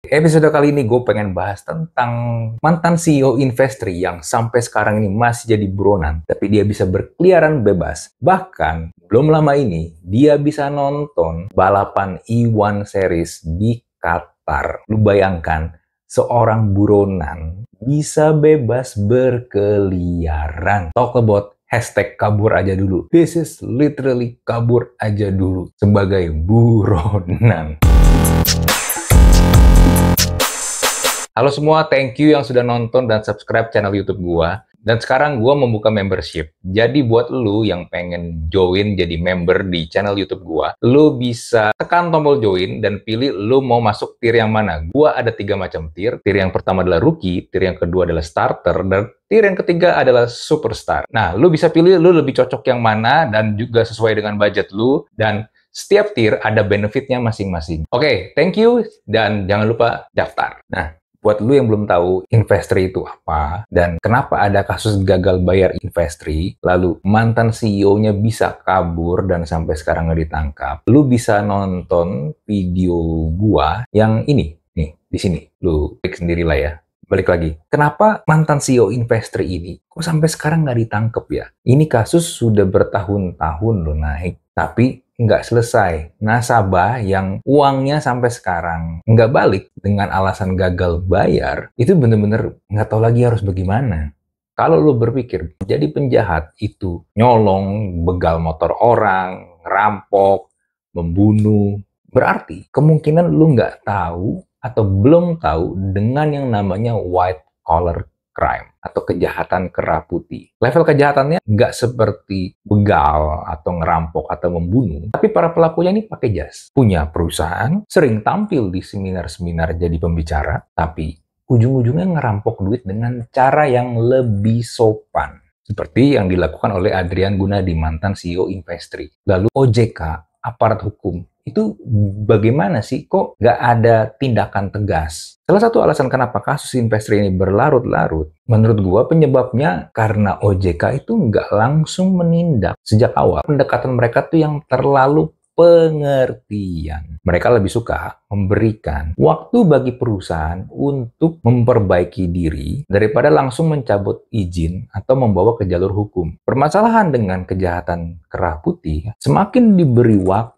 Episode kali ini gue pengen bahas tentang mantan CEO Investri yang sampai sekarang ini masih jadi buronan, tapi dia bisa berkeliaran bebas. Bahkan, belum lama ini, dia bisa nonton balapan E1 Series di Qatar. Lu bayangkan, seorang buronan bisa bebas berkeliaran. Talk about hashtag kabur aja dulu. This is literally kabur aja dulu sebagai buronan. Halo semua, thank you yang sudah nonton dan subscribe channel YouTube gua. Dan sekarang gua membuka membership. Jadi buat lu yang pengen join jadi member di channel YouTube gua, lu bisa tekan tombol join dan pilih lu mau masuk tier yang mana. Gua ada 3 macam tier. Tier yang pertama adalah rookie, tier yang kedua adalah starter, dan tier yang ketiga adalah superstar. Nah, lu bisa pilih lu lebih cocok yang mana dan juga sesuai dengan budget lu, dan setiap tier ada benefitnya masing-masing. Oke, thank you dan jangan lupa daftar. Nah, buat lu yang belum tahu Investri itu apa dan kenapa ada kasus gagal bayar Investri, lalu mantan CEO-nya bisa kabur dan sampai sekarang nggak ditangkap, lu bisa nonton video gua yang ini nih di sini. Lu klik sendirilah ya. Balik lagi, kenapa mantan CEO Investri ini kok sampai sekarang nggak ditangkap ya? Ini kasus sudah bertahun-tahun lo naik, tapi nggak selesai. Nasabah yang uangnya sampai sekarang nggak balik dengan alasan gagal bayar, itu bener-bener nggak tahu lagi harus bagaimana. Kalau lo berpikir jadi penjahat itu nyolong, begal motor orang, ngerampok, membunuh, berarti kemungkinan lo nggak tahu atau belum tahu dengan yang namanya white collar crime atau kejahatan kera putih. Level kejahatannya nggak seperti begal atau ngerampok atau membunuh, tapi para pelakunya ini pakai jas. Punya perusahaan, sering tampil di seminar-seminar jadi pembicara, tapi ujung-ujungnya ngerampok duit dengan cara yang lebih sopan. Seperti yang dilakukan oleh Adrian Gunadi, mantan CEO Investri. Lalu OJK, aparat hukum, itu bagaimana sih kok nggak ada tindakan tegas? Salah satu alasan kenapa kasus Investri ini berlarut-larut, menurut gua penyebabnya karena OJK itu nggak langsung menindak sejak awal. Pendekatan mereka tuh yang terlalu pengertian. Mereka lebih suka memberikan waktu bagi perusahaan untuk memperbaiki diri daripada langsung mencabut izin atau membawa ke jalur hukum. Permasalahan dengan kejahatan kera putih, semakin diberi waktu,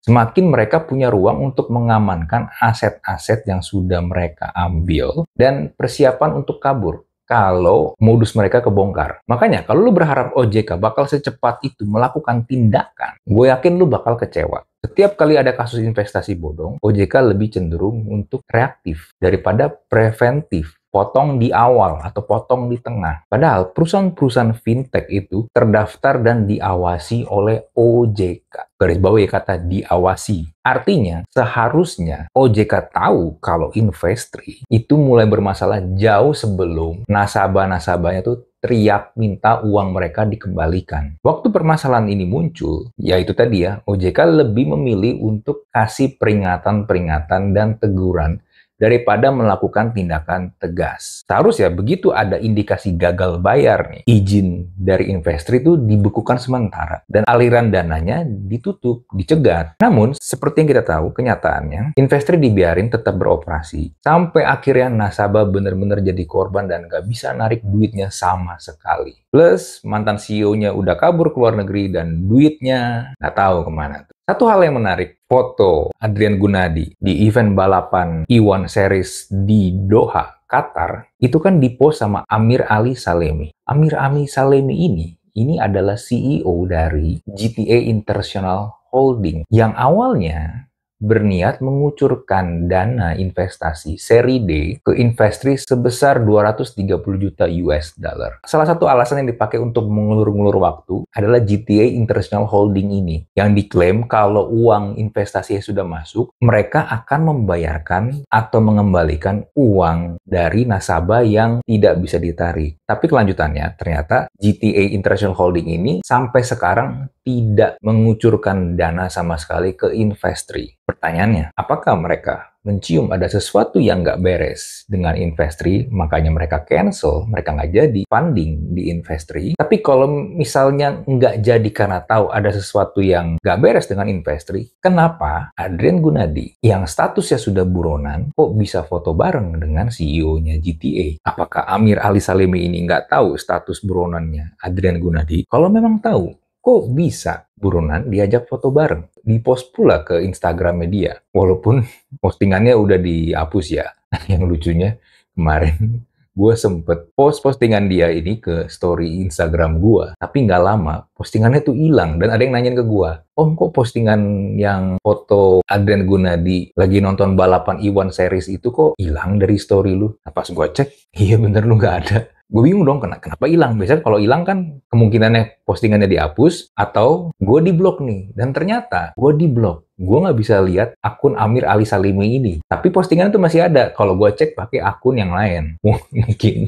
semakin mereka punya ruang untuk mengamankan aset-aset yang sudah mereka ambil dan persiapan untuk kabur kalau modus mereka kebongkar. Makanya kalau lu berharap OJK bakal secepat itu melakukan tindakan, gue yakin lu bakal kecewa. Setiap kali ada kasus investasi bodong, OJK lebih cenderung untuk reaktif daripada preventif. Potong di awal atau potong di tengah. Padahal perusahaan-perusahaan fintech itu terdaftar dan diawasi oleh OJK. Garis bawahi kata diawasi. Artinya, seharusnya OJK tahu kalau Investri itu mulai bermasalah jauh sebelum nasabah-nasabahnya tuh teriak minta uang mereka dikembalikan. Waktu permasalahan ini muncul, yaitu tadi ya, OJK lebih memilih untuk kasih peringatan-peringatan dan teguran daripada melakukan tindakan tegas. Seharusnya begitu ada indikasi gagal bayar nih, izin dari Investri itu dibekukan sementara dan aliran dananya ditutup, dicegat. Namun, seperti yang kita tahu, kenyataannya Investri dibiarin tetap beroperasi sampai akhirnya nasabah benar-benar jadi korban dan nggak bisa narik duitnya sama sekali. Plus, mantan CEO-nya udah kabur ke luar negeri dan duitnya nggak tahu kemana. Satu hal yang menarik, foto Adrian Gunadi di event balapan E1 Series di Doha, Qatar, itu kan dipost sama Amir Ali Salemi. Amir Ali Salemi ini adalah CEO dari GTA International Holding yang awalnya berniat mengucurkan dana investasi seri D ke Investri sebesar 230 juta US dollar. Salah satu alasan yang dipakai untuk mengulur-ngulur waktu adalah GTA International Holding ini, yang diklaim kalau uang investasinya sudah masuk, mereka akan membayarkan atau mengembalikan uang dari nasabah yang tidak bisa ditarik. Tapi kelanjutannya, ternyata GTA International Holding ini sampai sekarang tidak mengucurkan dana sama sekali ke Investri. Pertanyaannya, apakah mereka mencium ada sesuatu yang nggak beres dengan Investri, makanya mereka cancel, mereka nggak jadi funding di Investri. Tapi kalau misalnya nggak jadi karena tahu ada sesuatu yang nggak beres dengan Investri, kenapa Adrian Gunadi yang statusnya sudah buronan kok bisa foto bareng dengan CEO-nya GTA? Apakah Amir Ali Salemi ini nggak tahu status buronannya Adrian Gunadi? Kalau memang tahu, kok bisa buronan diajak foto bareng? Di-post pula ke Instagram media. Walaupun postingannya udah dihapus ya. Yang lucunya kemarin gue sempet post postingan dia ini ke story Instagram gue. Tapi nggak lama, postingannya tuh hilang. Dan ada yang nanyain ke gue, Om, kok postingan yang foto Adrian Gunadi lagi nonton balapan Iwan series itu kok hilang dari story lu? Nah, pas gue cek, iya bener lu nggak ada. Gue bingung dong, kenapa hilang? Biasanya kalau hilang kan kemungkinannya postingannya dihapus atau gue di-blok nih. Dan ternyata gue di-blok. Gue nggak bisa lihat akun Amir Ali Salimi ini. Tapi postingan itu masih ada. Kalau gue cek pakai akun yang lain.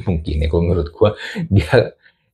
Mungkin ya kalau menurut gue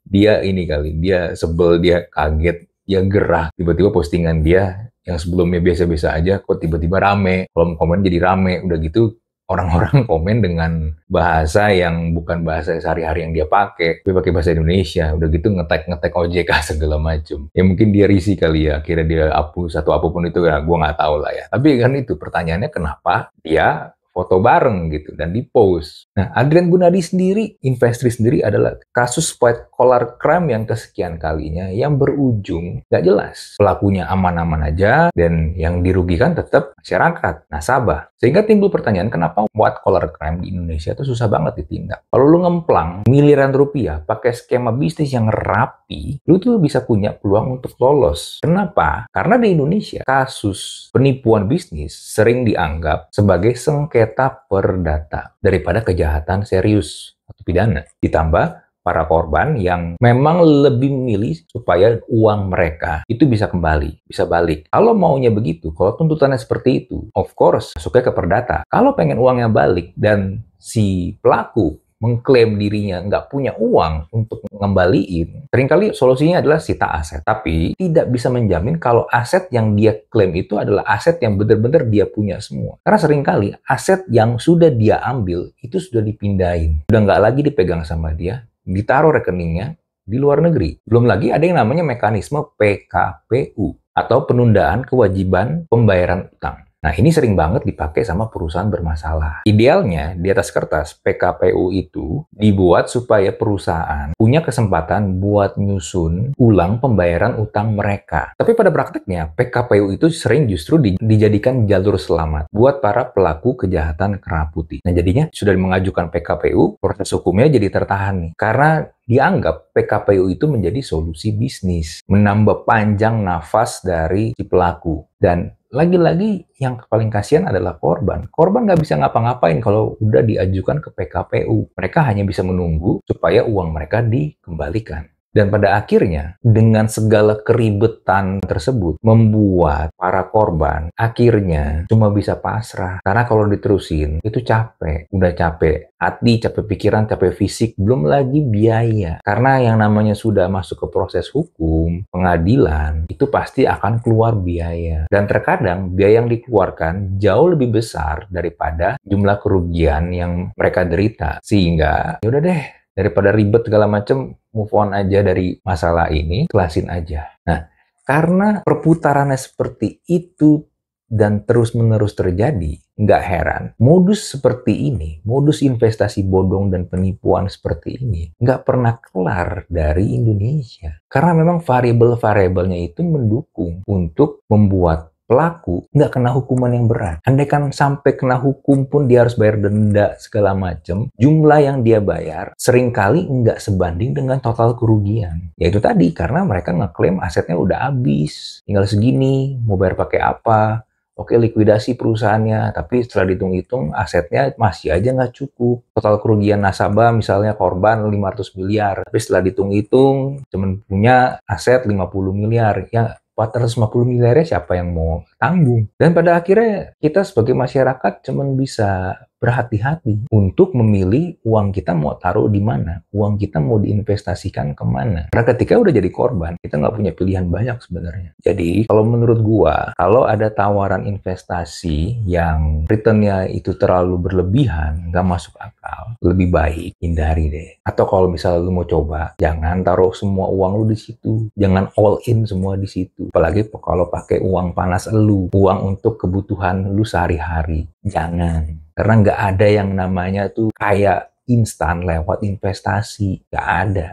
dia ini kali. Dia sebel, dia kaget, dia gerah. Tiba-tiba postingan dia yang sebelumnya biasa-biasa aja kok tiba-tiba rame. Kolom komen jadi rame. Udah gitu orang-orang komen dengan bahasa yang bukan bahasa sehari-hari yang dia pakai. Dia pakai bahasa Indonesia. Udah gitu ngetek OJK segala macam. Ya mungkin dia risih kali ya. Kira dia hapus atau apapun itu ya. Gue nggak tahu lah ya. Tapi kan itu pertanyaannya kenapa dia foto bareng gitu dan di-post. Nah, Adrian Gunadi sendiri, Investri sendiri adalah kasus white collar crime yang kesekian kalinya yang berujung nggak jelas. Pelakunya aman-aman aja dan yang dirugikan tetap masyarakat, nasabah. Sehingga timbul pertanyaan kenapa white collar crime di Indonesia itu susah banget ditindak. Kalau lu ngemplang miliaran rupiah pakai skema bisnis yang rapi, lu tuh bisa punya peluang untuk lolos. Kenapa? Karena di Indonesia kasus penipuan bisnis sering dianggap sebagai sengketa perdata daripada kejahatan serius atau pidana. Ditambah para korban yang memang lebih memilih supaya uang mereka itu bisa kembali, bisa balik. Kalau maunya begitu, kalau tuntutannya seperti itu, of course, masuknya ke perdata. Kalau pengen uangnya balik dan si pelaku mengklaim dirinya nggak punya uang untuk ngembaliin, seringkali solusinya adalah sita aset. Tapi tidak bisa menjamin kalau aset yang dia klaim itu adalah aset yang benar-benar dia punya semua. Karena seringkali aset yang sudah dia ambil itu sudah dipindahin. Udah nggak lagi dipegang sama dia, ditaruh rekeningnya di luar negeri. Belum lagi ada yang namanya mekanisme PKPU atau penundaan kewajiban pembayaran utang. Nah, ini sering banget dipakai sama perusahaan bermasalah. Idealnya, di atas kertas, PKPU itu dibuat supaya perusahaan punya kesempatan buat nyusun ulang pembayaran utang mereka. Tapi pada prakteknya, PKPU itu sering justru dijadikan jalur selamat buat para pelaku kejahatan kera putih. Nah, jadinya sudah mengajukan PKPU, proses hukumnya jadi tertahan nih. Karena dianggap PKPU itu menjadi solusi bisnis, menambah panjang nafas dari si pelaku. Dan lagi-lagi yang paling kasihan adalah korban. Korban nggak bisa ngapa-ngapain kalau udah diajukan ke PKPU. Mereka hanya bisa menunggu supaya uang mereka dikembalikan. Dan pada akhirnya, dengan segala keribetan tersebut, membuat para korban akhirnya cuma bisa pasrah. Karena kalau diterusin, itu capek. Udah capek hati, capek pikiran, capek fisik, belum lagi biaya. Karena yang namanya sudah masuk ke proses hukum, pengadilan, itu pasti akan keluar biaya. Dan terkadang, biaya yang dikeluarkan jauh lebih besar daripada jumlah kerugian yang mereka derita. Sehingga, yaudah deh, daripada ribet segala macam, move on aja dari masalah ini, kelasin aja. Nah, karena perputarannya seperti itu dan terus-menerus terjadi, nggak heran, modus seperti ini, modus investasi bodong dan penipuan seperti ini, nggak pernah kelar dari Indonesia. Karena memang variabel-variabelnya itu mendukung untuk membuat pelaku nggak kena hukuman yang berat. Andaikan sampai kena hukum pun dia harus bayar denda segala macam, jumlah yang dia bayar seringkali nggak sebanding dengan total kerugian. Yaitu tadi, karena mereka ngeklaim asetnya udah habis, tinggal segini, mau bayar pakai apa. Oke, likuidasi perusahaannya, tapi setelah dihitung-hitung asetnya masih aja nggak cukup. Total kerugian nasabah misalnya korban 500 miliar, tapi setelah dihitung-hitung cuman punya aset 50 miliar. Ya, 450 miliarnya siapa yang mau tanggung? Dan pada akhirnya kita sebagai masyarakat cuman bisa berhati-hati untuk memilih uang kita mau taruh di mana, uang kita mau diinvestasikan kemana. Karena ketika udah jadi korban, kita nggak punya pilihan banyak sebenarnya. Jadi, kalau menurut gua, kalau ada tawaran investasi yang returnnya itu terlalu berlebihan, nggak masuk akal, lebih baik hindari deh. Atau kalau misalnya lu mau coba, jangan taruh semua uang lu di situ. Jangan all in semua di situ. Apalagi kalau pakai uang panas lu, uang untuk kebutuhan lu sehari-hari. Jangan. Karena nggak ada yang namanya tuh kayak instan lewat investasi. Nggak ada.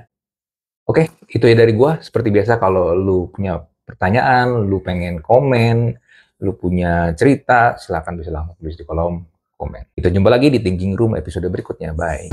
Oke, itu ya dari gua. Seperti biasa kalau lu punya pertanyaan, lu pengen komen, lu punya cerita, silahkan bisa langsung tulis di kolom komen. Kita jumpa lagi di Thinking Room episode berikutnya. Bye.